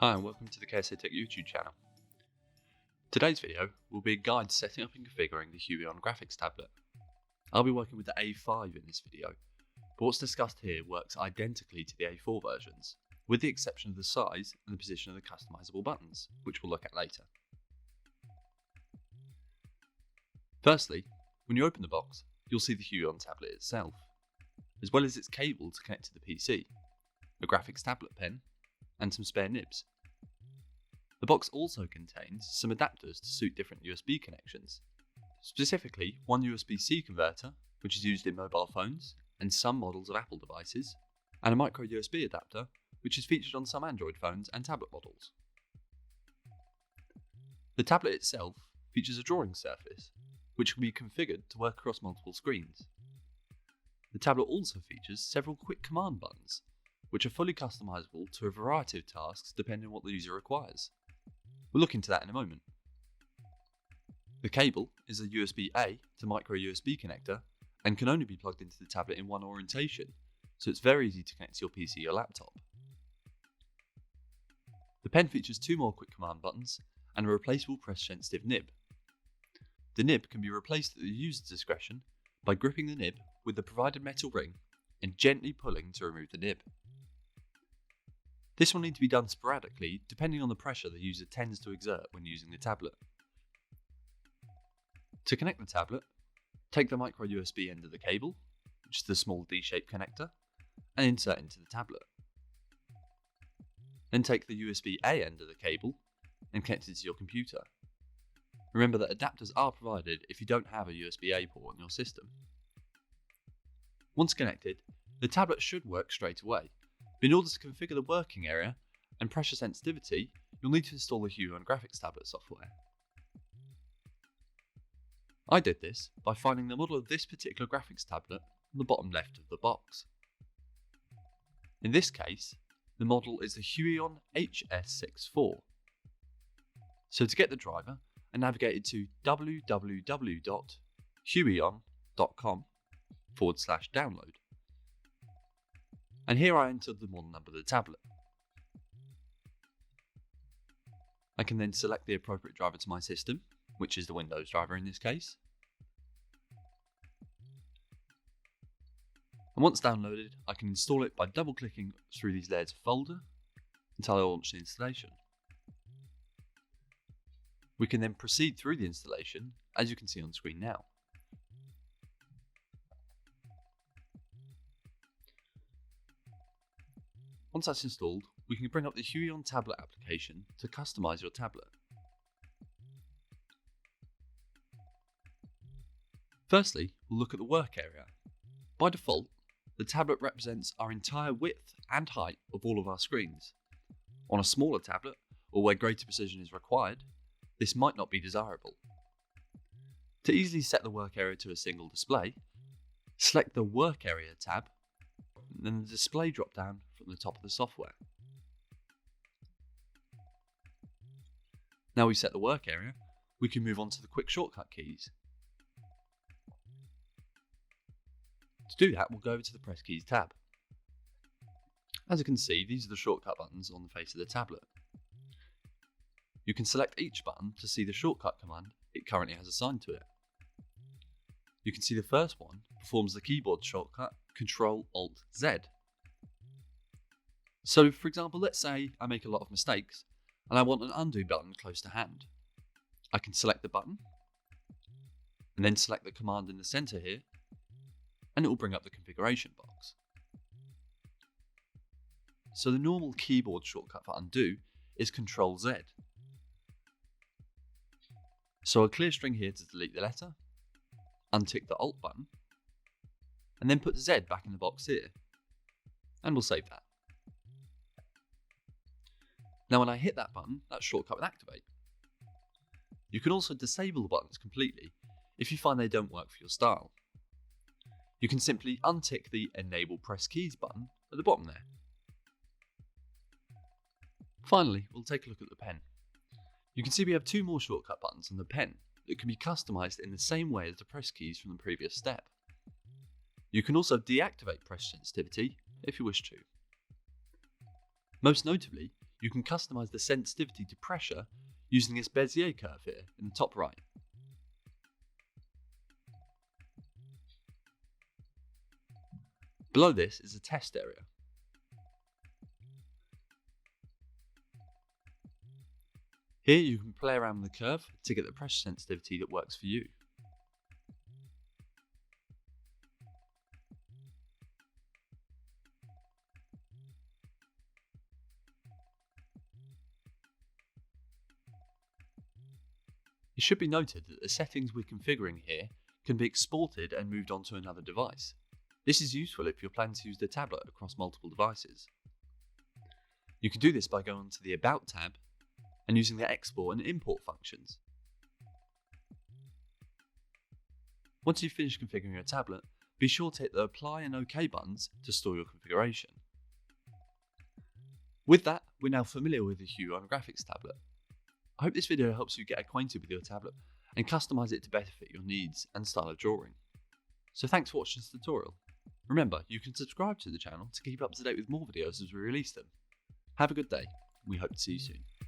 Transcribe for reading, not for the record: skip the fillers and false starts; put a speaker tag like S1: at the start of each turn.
S1: Hi and welcome to the KSA Tech YouTube channel. Today's video will be a guide to setting up and configuring the Huion Graphics tablet. I'll be working with the A5 in this video, but what's discussed here works identically to the A4 versions, with the exception of the size and the position of the customizable buttons, which we'll look at later. Firstly, when you open the box, you'll see the Huion tablet itself, as well as its cable to connect to the PC, a graphics tablet pen, and some spare nibs. The box also contains some adapters to suit different USB connections, specifically one USB-C converter, which is used in mobile phones and some models of Apple devices, and a micro USB adapter, which is featured on some Android phones and tablet models. The tablet itself features a drawing surface, which can be configured to work across multiple screens. The tablet also features several quick command buttons, which are fully customizable to a variety of tasks depending on what the user requires. We'll look into that in a moment. The cable is a USB-A to micro USB connector and can only be plugged into the tablet in one orientation, so it's very easy to connect to your PC or laptop. The pen features two more quick command buttons and a replaceable press-sensitive nib. The nib can be replaced at the user's discretion by gripping the nib with the provided metal ring and gently pulling to remove the nib. This will need to be done sporadically depending on the pressure the user tends to exert when using the tablet. To connect the tablet, take the micro USB end of the cable, which is the small D-shaped connector, and insert into the tablet. Then take the USB-A end of the cable and connect it to your computer. Remember that adapters are provided if you don't have a USB-A port on your system. Once connected, the tablet should work straight away. But in order to configure the working area and pressure sensitivity, you'll need to install the Huion Graphics tablet software. I did this by finding the model of this particular graphics tablet on the bottom left of the box. In this case, the model is the Huion HS54. So to get the driver, I navigated to www.huion.com/download. And here I entered the model number of the tablet. I can then select the appropriate driver to my system, which is the Windows driver in this case. And once downloaded, I can install it by double-clicking through these layers of folder until I launch the installation. We can then proceed through the installation, as you can see on screen now. Once that's installed, we can bring up the Huion tablet application to customize your tablet. Firstly, we'll look at the work area. By default, the tablet represents our entire width and height of all of our screens. On a smaller tablet, or where greater precision is required, this might not be desirable. To easily set the work area to a single display, select the Work Area tab, and then the Display drop-down from the top of the software. Now we've set the work area, we can move on to the quick shortcut keys. To do that, we'll go over to the Press Keys tab. As you can see, these are the shortcut buttons on the face of the tablet. You can select each button to see the shortcut command it currently has assigned to it. You can see the first one performs the keyboard shortcut Ctrl-Alt-Z. So for example, let's say I make a lot of mistakes and I want an undo button close to hand. I can select the button and then select the command in the center here, and it will bring up the configuration box. So the normal keyboard shortcut for undo is Ctrl-Z. So a clear string here to delete the letter, untick the Alt button, and then put Z back in the box here, and we'll save that. Now when I hit that button, that shortcut will activate. You can also disable the buttons completely if you find they don't work for your style. You can simply untick the Enable Press Keys button at the bottom there. Finally, we'll take a look at the pen. You can see we have two more shortcut buttons on the pen that can be customized in the same way as the press keys from the previous step. You can also deactivate press sensitivity if you wish to. Most notably, you can customize the sensitivity to pressure using this Bezier curve here in the top right. Below this is a test area. Here you can play around with the curve to get the pressure sensitivity that works for you. It should be noted that the settings we're configuring here can be exported and moved onto another device. This is useful if you're planning to use the tablet across multiple devices. You can do this by going to the About tab and using the export and import functions. Once you've finished configuring your tablet, be sure to hit the Apply and OK buttons to store your configuration. With that, we're now familiar with the Huion Graphics tablet. I hope this video helps you get acquainted with your tablet and customize it to better fit your needs and style of drawing. So thanks for watching this tutorial. Remember, you can subscribe to the channel to keep up to date with more videos as we release them. Have a good day, and we hope to see you soon.